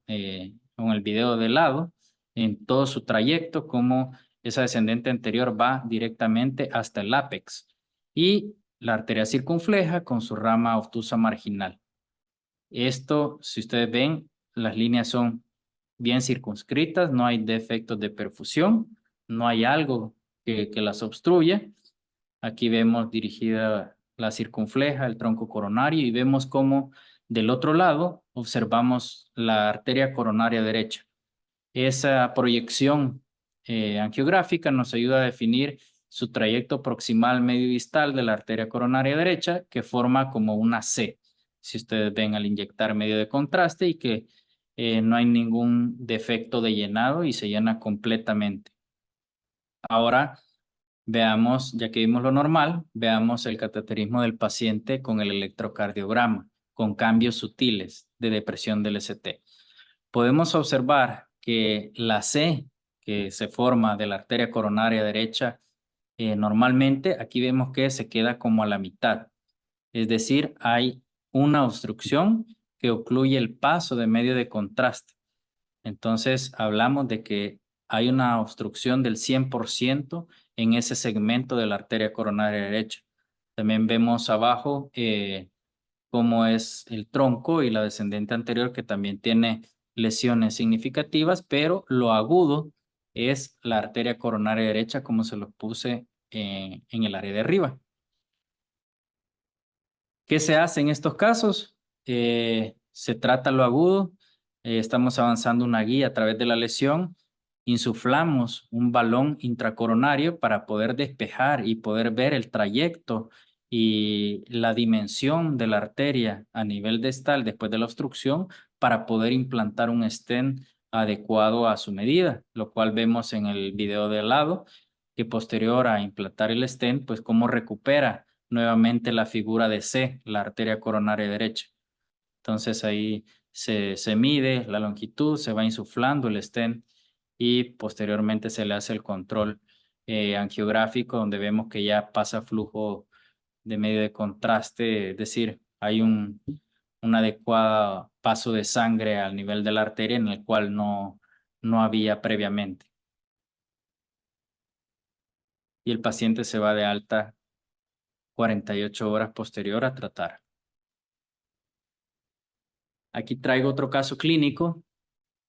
con el video de lado, en todo su trayecto, como esa descendente anterior va directamente hasta el ápex, y la arteria circunfleja con su rama obtusa marginal. Esto, si ustedes ven, las líneas son bien circunscritas, no hay defectos de perfusión, no hay algo que las obstruya. Aquí vemos dirigida la circunfleja, el tronco coronario, y vemos cómo del otro lado observamos la arteria coronaria derecha. Esa proyección angiográfica nos ayuda a definir su trayecto proximal medio distal de la arteria coronaria derecha, que forma como una C, si ustedes ven al inyectar medio de contraste, y que no hay ningún defecto de llenado y se llena completamente. Ahora veamos, ya que vimos lo normal, veamos el cateterismo del paciente con el electrocardiograma, con cambios sutiles de depresión del ST. Podemos observar que la C que se forma de la arteria coronaria derecha, normalmente aquí vemos que se queda como a la mitad. Es decir, hay una obstrucción que ocluye el paso de medio de contraste. Entonces, hablamos de que hay una obstrucción del 100% en ese segmento de la arteria coronaria derecha. También vemos abajo cómo es el tronco y la descendente anterior, que también tiene lesiones significativas, pero lo agudo es la arteria coronaria derecha, como se lo puse en el área de arriba. ¿Qué se hace en estos casos? Se trata lo agudo, estamos avanzando una guía a través de la lesión, insuflamos un balón intracoronario para poder despejar y poder ver el trayecto y la dimensión de la arteria a nivel distal después de la obstrucción, para poder implantar un stent adecuado a su medida, lo cual vemos en el video de al lado, que posterior a implantar el stent, pues cómo recupera nuevamente la figura de C, la arteria coronaria derecha. Entonces ahí se mide la longitud, se va insuflando el stent y posteriormente se le hace el control angiográfico, donde vemos que ya pasa flujo de medio de contraste, es decir, hay un adecuado paso de sangre al nivel de la arteria en el cual no había previamente. Y el paciente se va de alta 48 horas posterior a tratar. Aquí traigo otro caso clínico,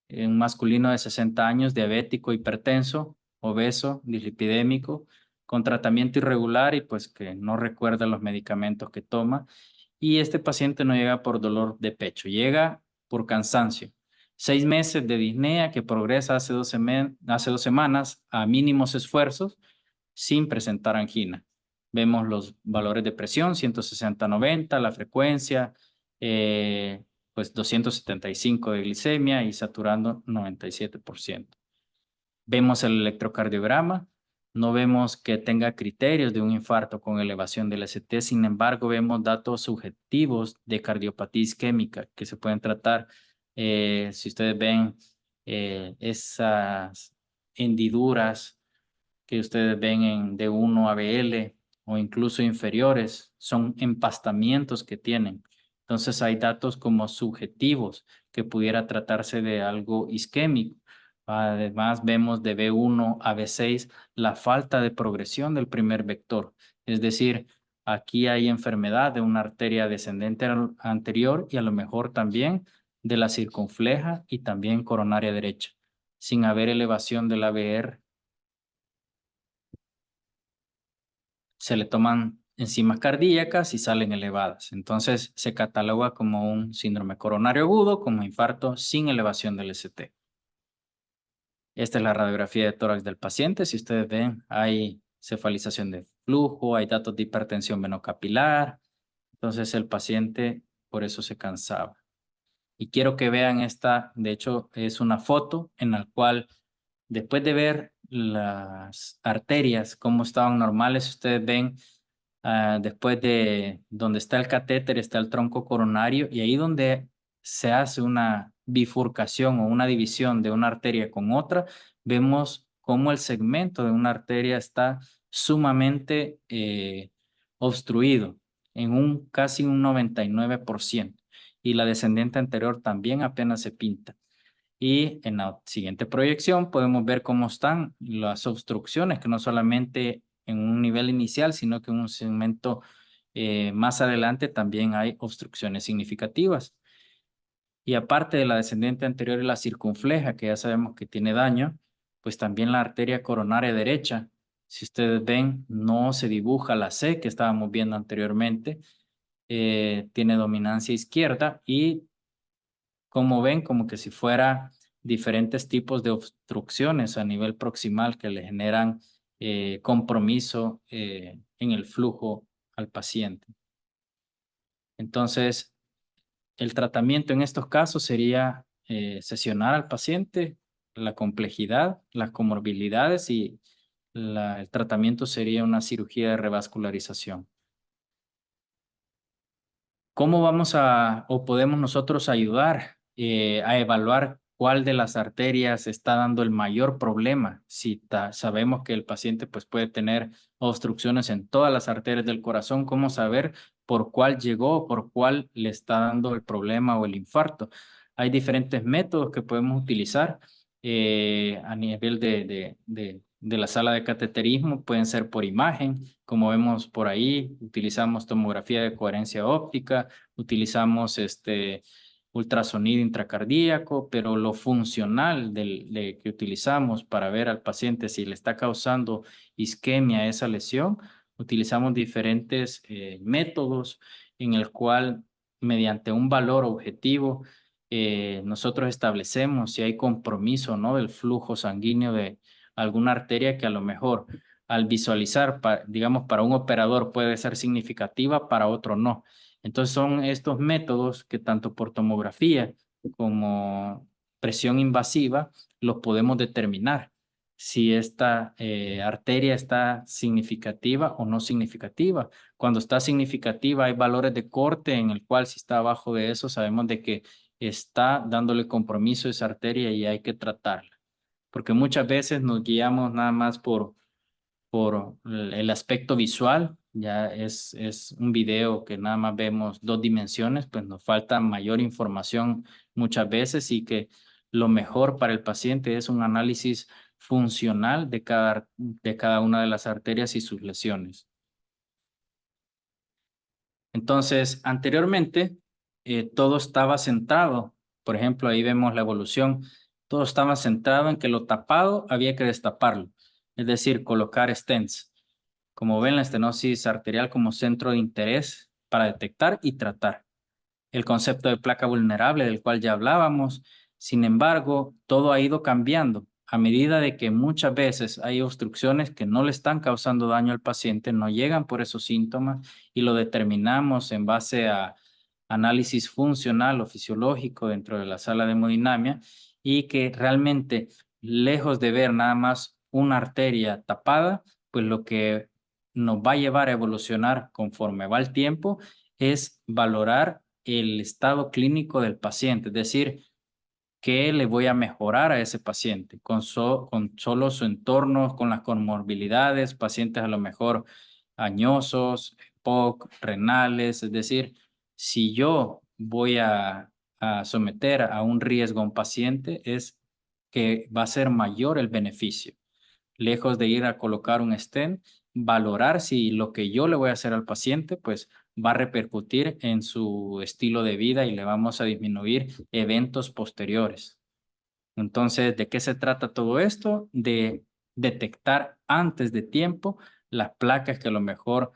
un masculino de 60 años, diabético, hipertenso, obeso, dislipidémico, con tratamiento irregular y pues que no recuerda los medicamentos que toma. Y este paciente no llega por dolor de pecho, llega por cansancio. 6 meses de disnea que progresa hace 2 semanas a mínimos esfuerzos sin presentar angina. Vemos los valores de presión, 160/90, la frecuencia, pues 275 de glicemia y saturando 97%. Vemos el electrocardiograma, no vemos que tenga criterios de un infarto con elevación del ST, sin embargo vemos datos subjetivos de cardiopatía isquémica que se pueden tratar. Si ustedes ven esas hendiduras que ustedes ven en D1 ABL o incluso inferiores, son empastamientos que tienen. Entonces hay datos como subjetivos que pudiera tratarse de algo isquémico. Además vemos de B1 a B6 la falta de progresión del primer vector. Es decir, aquí hay enfermedad de una arteria descendente anterior y a lo mejor también de la circunfleja y también coronaria derecha, sin haber elevación del ABR. Se le toman enzimas cardíacas y salen elevadas. Entonces se cataloga como un síndrome coronario agudo, como infarto sin elevación del ST. Esta es la radiografía de tórax del paciente. Si ustedes ven, hay cefalización de flujo, hay datos de hipertensión venocapilar. Entonces el paciente por eso se cansaba. Y quiero que vean esta, de hecho es una foto en la cual después de ver las arterias, cómo estaban normales, ustedes ven después de donde está el catéter, está el tronco coronario y ahí donde se hace una bifurcación o una división de una arteria con otra, vemos cómo el segmento de una arteria está sumamente obstruido en casi un 99%. Y la descendente anterior también apenas se pinta. Y en la siguiente proyección podemos ver cómo están las obstrucciones, que no solamente en un nivel inicial, sino que en un segmento más adelante también hay obstrucciones significativas. Y aparte de la descendente anterior y la circunfleja, que ya sabemos que tiene daño, pues también la arteria coronaria derecha, si ustedes ven, no se dibuja la C que estábamos viendo anteriormente, tiene dominancia izquierda y como ven, como que si fuera diferentes tipos de obstrucciones a nivel proximal que le generan compromiso en el flujo al paciente. Entonces, el tratamiento en estos casos sería sesionar al paciente, la complejidad, las comorbilidades y el tratamiento sería una cirugía de revascularización. ¿Cómo vamos o podemos nosotros ayudar a evaluar cuál de las arterias está dando el mayor problema? Si sabemos que el paciente pues, puede tener obstrucciones en todas las arterias del corazón, ¿cómo saber por cuál llegó, por cuál le está dando el problema o el infarto? Hay diferentes métodos que podemos utilizar a nivel de la sala de cateterismo, pueden ser por imagen, como vemos por ahí, utilizamos tomografía de coherencia óptica, utilizamos ultrasonido intracardíaco, pero lo funcional que utilizamos para ver al paciente si le está causando isquemia a esa lesión, utilizamos diferentes métodos en el cual mediante un valor objetivo nosotros establecemos si hay compromiso o no del flujo sanguíneo de alguna arteria que a lo mejor al visualizar, digamos, para un operador puede ser significativa, para otro no. Entonces son estos métodos que tanto por tomografía como presión invasiva los podemos determinar si esta arteria está significativa o no significativa. Cuando está significativa hay valores de corte en el cual si está abajo de eso sabemos de que está dándole compromiso a esa arteria y hay que tratarla. Porque muchas veces nos guiamos nada más por el aspecto visual, ya es un video que nada más vemos 2 dimensiones, pues nos falta mayor información muchas veces y que lo mejor para el paciente es un análisis funcional de cada una de las arterias y sus lesiones. Entonces, anteriormente, todo estaba centrado. Por ejemplo, ahí vemos la evolución. Todo estaba centrado en que lo tapado había que destaparlo, es decir, colocar stents. Como ven, la estenosis arterial como centro de interés para detectar y tratar. El concepto de placa vulnerable del cual ya hablábamos. Sin embargo, todo ha ido cambiando a medida de que muchas veces hay obstrucciones que no le están causando daño al paciente, no llegan por esos síntomas y lo determinamos en base a análisis funcional o fisiológico dentro de la sala de hemodinamia y que realmente, lejos de ver nada más una arteria tapada, pues lo que nos va a llevar a evolucionar conforme va el tiempo es valorar el estado clínico del paciente, es decir, qué le voy a mejorar a ese paciente con solo su entorno, con las comorbilidades, pacientes a lo mejor añosos, POC, renales, es decir, si yo voy a someter a un riesgo a un paciente, es que va a ser mayor el beneficio. Lejos de ir a colocar un stent, valorar si lo que yo le voy a hacer al paciente, pues va a repercutir en su estilo de vida y le vamos a disminuir eventos posteriores. Entonces, ¿de qué se trata todo esto? De detectar antes de tiempo las placas que a lo mejor,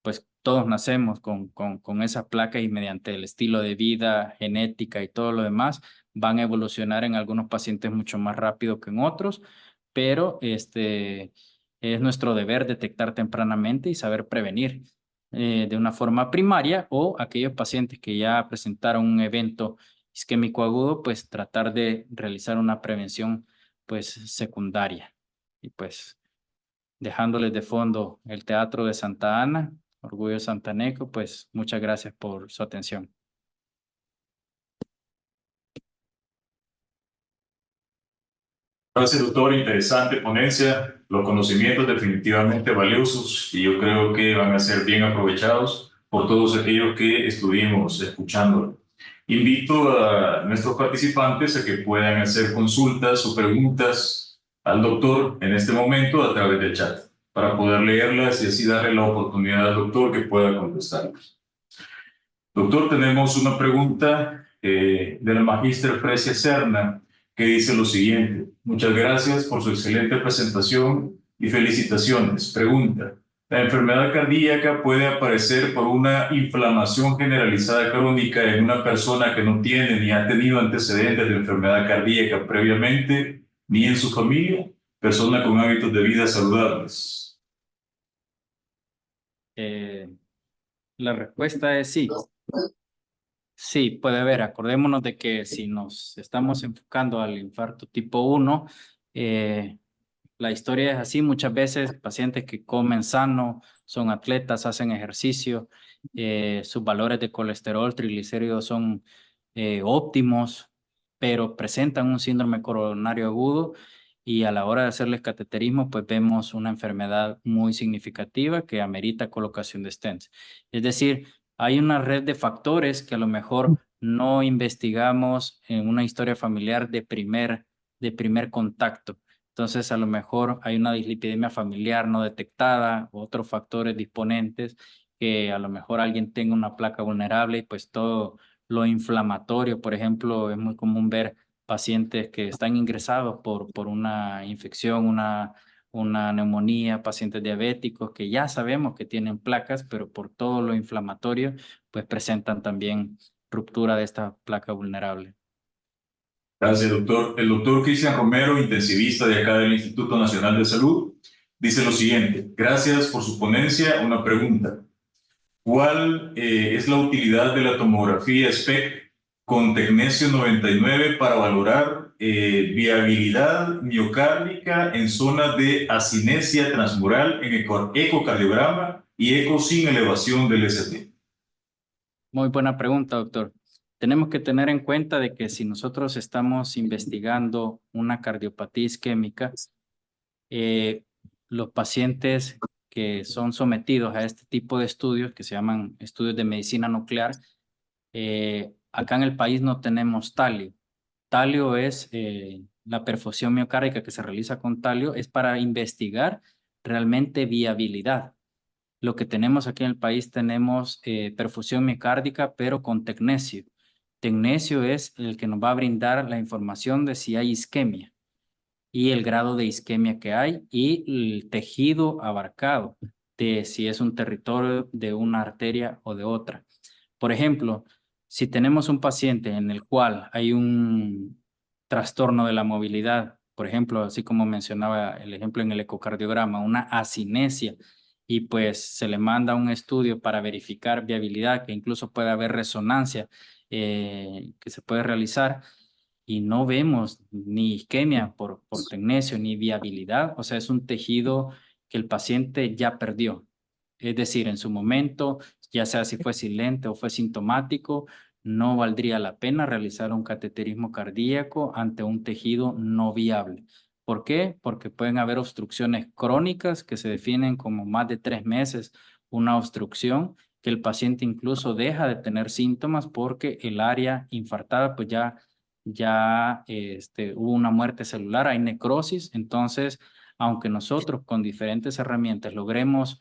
pues todos nacemos con esa placa y mediante el estilo de vida, genética y todo lo demás, van a evolucionar en algunos pacientes mucho más rápido que en otros, pero es nuestro deber detectar tempranamente y saber prevenir de una forma primaria o aquellos pacientes que ya presentaron un evento isquémico agudo, pues tratar de realizar una prevención pues secundaria. Y pues dejándoles de fondo el Teatro de Santa Ana, Orgullo Santaneco, pues muchas gracias por su atención. Gracias, doctor. Interesante ponencia. Los conocimientos definitivamente valiosos y yo creo que van a ser bien aprovechados por todos aquellos que estuvimos escuchándolo. Invito a nuestros participantes a que puedan hacer consultas o preguntas al doctor en este momento a través del chat para poder leerlas y así darle la oportunidad al doctor que pueda contestarlas. Doctor, tenemos una pregunta de la magíster Frecia Serna que dice lo siguiente. Muchas gracias por su excelente presentación y felicitaciones. Pregunta. ¿La enfermedad cardíaca puede aparecer por una inflamación generalizada crónica en una persona que no tiene ni ha tenido antecedentes de enfermedad cardíaca previamente, ni en su familia? Persona con hábitos de vida saludables. La respuesta es sí. Sí, puede haber. Acordémonos de que si nos estamos enfocando al infarto tipo 1, la historia es así. Muchas veces pacientes que comen sano, son atletas, hacen ejercicio, sus valores de colesterol, triglicéridos son óptimos, pero presentan un síndrome coronario agudo y a la hora de hacerles cateterismo, pues vemos una enfermedad muy significativa que amerita colocación de stents. Es decir, hay una red de factores que a lo mejor no investigamos en una historia familiar de primer contacto. Entonces, a lo mejor hay una dislipidemia familiar no detectada, otros factores disponentes, que a lo mejor alguien tenga una placa vulnerable y pues todo lo inflamatorio, por ejemplo, es muy común ver pacientes que están ingresados por una infección, una neumonía, pacientes diabéticos que ya sabemos que tienen placas, pero por todo lo inflamatorio, pues presentan también ruptura de esta placa vulnerable. Gracias, doctor. El doctor Cristian Romero, intensivista de acá del Instituto Nacional de Salud, dice lo siguiente. Gracias por su ponencia. Una pregunta. ¿Cuál es la utilidad de la tomografía SPECT con tecnesio 99 para valorar viabilidad miocárdica en zonas de acinesia transmural en ecocardiograma y eco sin elevación del ST? Muy buena pregunta, doctor. Tenemos que tener en cuenta de que si nosotros estamos investigando una cardiopatía isquémica, los pacientes que son sometidos a este tipo de estudios, que se llaman estudios de medicina nuclear, acá en el país no tenemos talio. Talio es la perfusión miocárdica que se realiza con talio, es para investigar realmente viabilidad. Lo que tenemos aquí en el país, tenemos perfusión miocárdica, pero con tecnesio. Tecnesio es el que nos va a brindar la información de si hay isquemia y el grado de isquemia que hay y el tejido abarcado de si es un territorio de una arteria o de otra. Por ejemplo, si tenemos un paciente en el cual hay un trastorno de la movilidad, por ejemplo, así como mencionaba el ejemplo en el ecocardiograma, una asinesia, y pues se le manda un estudio para verificar viabilidad, que incluso puede haber resonancia que se puede realizar, y no vemos ni isquemia por tecnesio ni viabilidad, o sea, es un tejido que el paciente ya perdió. Es decir, en su momento, ya sea si fue silente o fue sintomático, no valdría la pena realizar un cateterismo cardíaco ante un tejido no viable. ¿Por qué? Porque pueden haber obstrucciones crónicas que se definen como más de 3 meses, una obstrucción que el paciente incluso deja de tener síntomas porque el área infartada pues ya hubo una muerte celular, hay necrosis. Entonces, aunque nosotros con diferentes herramientas logremos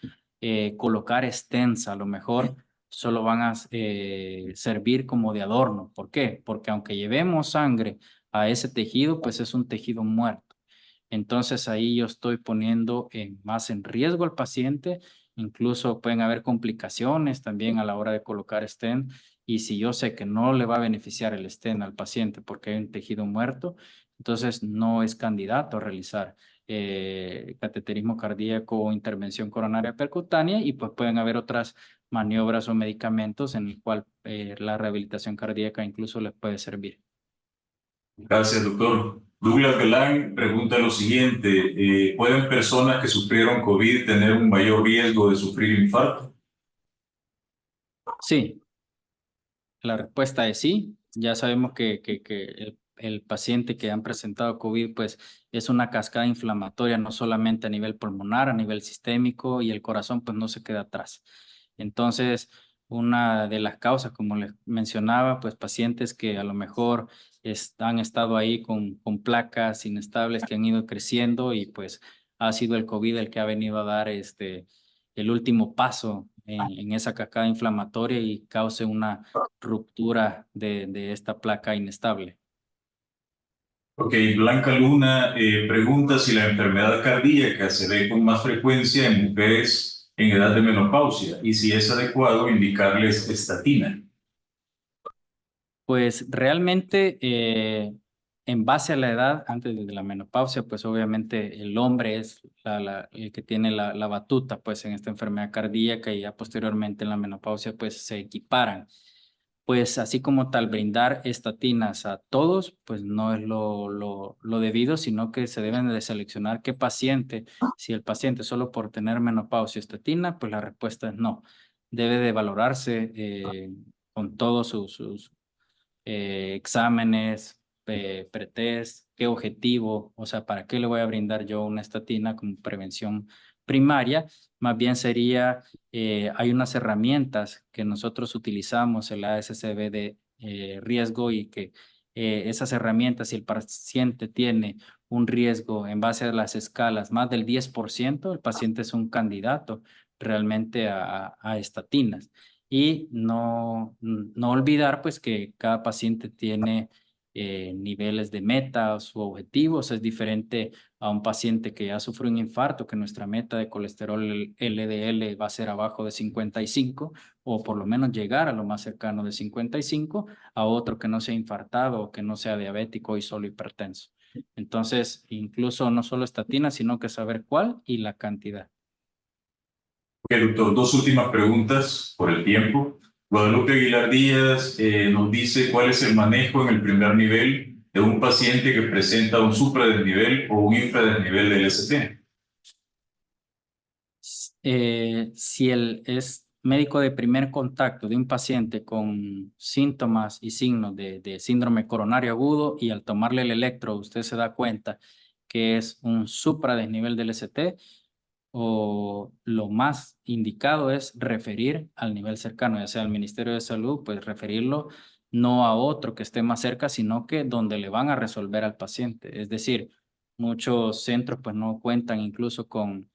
colocar stents, a lo mejor solo van a servir como de adorno. ¿Por qué? Porque aunque llevemos sangre a ese tejido, pues es un tejido muerto. Entonces ahí yo estoy poniendo más en riesgo al paciente. Incluso pueden haber complicaciones también a la hora de colocar stent, y si yo sé que no le va a beneficiar el stent al paciente porque hay un tejido muerto, entonces no es candidato a realizar cateterismo cardíaco o intervención coronaria percutánea, y pues pueden haber otras maniobras o medicamentos en el cual la rehabilitación cardíaca incluso les puede servir. Gracias, doctor. Douglas Galán pregunta lo siguiente, ¿pueden personas que sufrieron COVID tener un mayor riesgo de sufrir infarto? Sí, la respuesta es sí. Ya sabemos que el paciente que han presentado COVID, pues es una cascada inflamatoria, no solamente a nivel pulmonar, a nivel sistémico, y el corazón pues no se queda atrás. Entonces, una de las causas, como les mencionaba, pues pacientes que a lo mejor han estado ahí con placas inestables que han ido creciendo, y pues ha sido el COVID el que ha venido a dar el último paso en esa cascada inflamatoria y cause una ruptura de esta placa inestable. Ok, Blanca Luna pregunta si la enfermedad cardíaca se ve con más frecuencia en mujeres en edad de menopausia y si es adecuado indicarles estatina. Pues realmente, en base a la edad, antes de la menopausia, pues obviamente el hombre es el que tiene la batuta pues en esta enfermedad cardíaca, y ya posteriormente en la menopausia pues se equiparan. Pues así como tal, brindar estatinas a todos, pues no es lo debido, sino que se deben de seleccionar qué paciente. Si el paciente solo por tener menopausia estatina, pues la respuesta es no. Debe de valorarse con todos sus exámenes, pretest, qué objetivo, o sea, para qué le voy a brindar yo una estatina como prevención primaria. Más bien sería, hay unas herramientas que nosotros utilizamos en la ASCB de riesgo, y que esas herramientas, si el paciente tiene un riesgo en base a las escalas más del 10%, el paciente es un candidato realmente a estatinas. Y no olvidar pues que cada paciente tiene niveles de metas o objetivos. Es diferente a un paciente que ya sufre un infarto, que nuestra meta de colesterol LDL va a ser abajo de 55, o por lo menos llegar a lo más cercano de 55, a otro que no sea infartado o que no sea diabético y solo hipertenso. Entonces, incluso no solo estatina, sino que saber cuál y la cantidad. Ok, doctor, dos últimas preguntas por el tiempo. Guadalupe Aguilar Díaz nos dice cuál es el manejo en el primer nivel de un paciente que presenta un supradesnivel o un infradesnivel del ST. Si él es médico de primer contacto de un paciente con síntomas y signos de síndrome coronario agudo, y al tomarle el electro usted se da cuenta que es un supradesnivel del ST, o lo lo más indicado es referir al nivel cercano, ya sea al Ministerio de Salud, pues referirlo no a otro que esté más cerca, sino que donde le van a resolver al paciente. Es decir, muchos centros pues no cuentan incluso con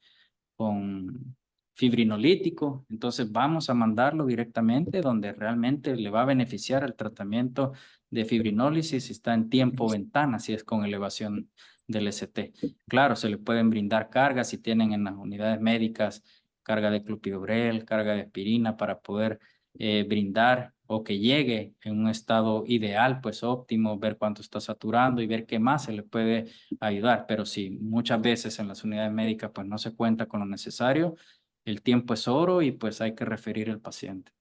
fibrinolítico, entonces vamos a mandarlo directamente donde realmente le va a beneficiar el tratamiento de fibrinólisis si está en tiempo ventana, si es con elevación del ST. Claro, se le pueden brindar cargas si tienen en las unidades médicas carga de clopidogrel, carga de aspirina para poder brindar o que llegue en un estado ideal, pues óptimo, ver cuánto está saturando y ver qué más se le puede ayudar. Pero si muchas veces en las unidades médicas pues no se cuenta con lo necesario, el tiempo es oro y pues hay que referir al paciente.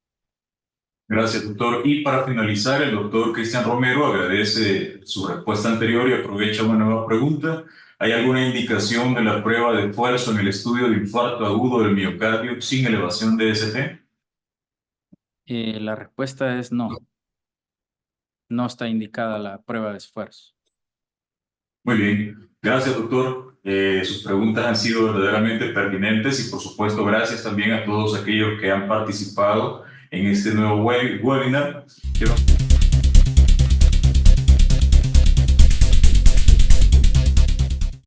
Gracias, doctor. Y para finalizar, el doctor Cristian Romero agradece su respuesta anterior y aprovecha una nueva pregunta. ¿Hay alguna indicación de la prueba de esfuerzo en el estudio de infarto agudo del miocardio sin elevación de ST? La respuesta es no, no está indicada la prueba de esfuerzo. Muy bien. Gracias, doctor. Sus preguntas han sido verdaderamente pertinentes y, por supuesto, gracias también a todos aquellos que han participado en este nuevo webinar. Quiero...